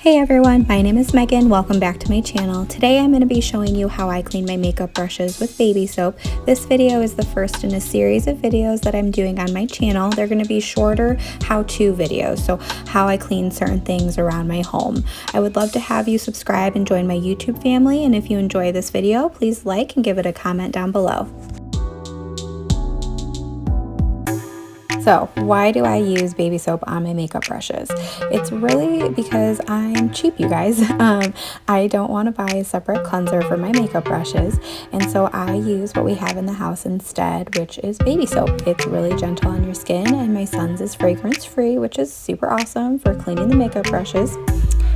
Hey everyone, my name is Megan. Welcome back to my channel. Today I'm going to be showing you how I clean my makeup brushes with baby soap. This video is the first in a series of videos that I'm doing on my channel. They're going to be shorter how-to videos, so how I clean certain things around my home. I would love to have you subscribe and join my YouTube family, and if you enjoy this video, please like and give it a comment down below. So why do I use baby soap on my makeup brushes? It's really because I'm cheap, you guys. I don't want to buy a separate cleanser for my makeup brushes, and so I use what we have in the house instead, which is baby soap. It's really gentle on your skin, and my son's is fragrance free, which is super awesome for cleaning the makeup brushes.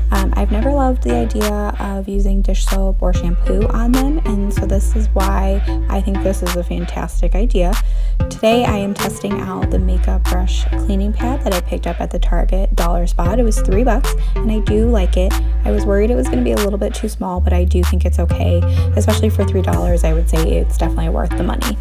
I've never loved the idea of using dish soap or shampoo on them, and so this is why I think this is a fantastic idea. Today I am testing out the makeup brush cleaning pad that I picked up at the Target dollar spot. It was $3 and I do like it. I was worried it was going to be a little bit too small, but I do think it's okay. Especially for $3, I would say it's definitely worth the money.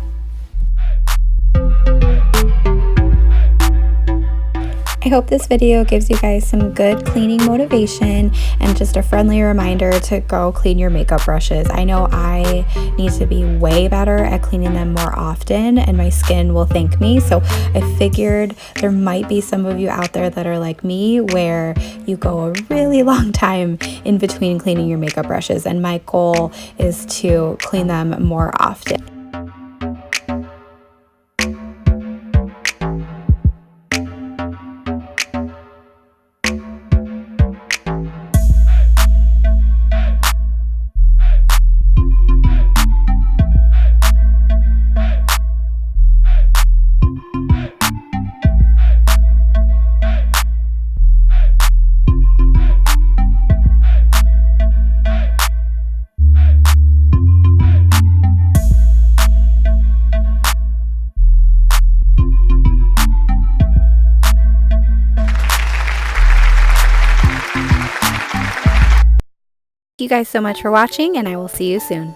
I hope this video gives you guys some good cleaning motivation and just a friendly reminder to go clean your makeup brushes. I know I need to be way better at cleaning them more often, and my skin will thank me. So I figured there might be some of you out there that are like me, where you go a really long time in between cleaning your makeup brushes, and my goal is to clean them more often. Thank you guys so much for watching, and I will see you soon.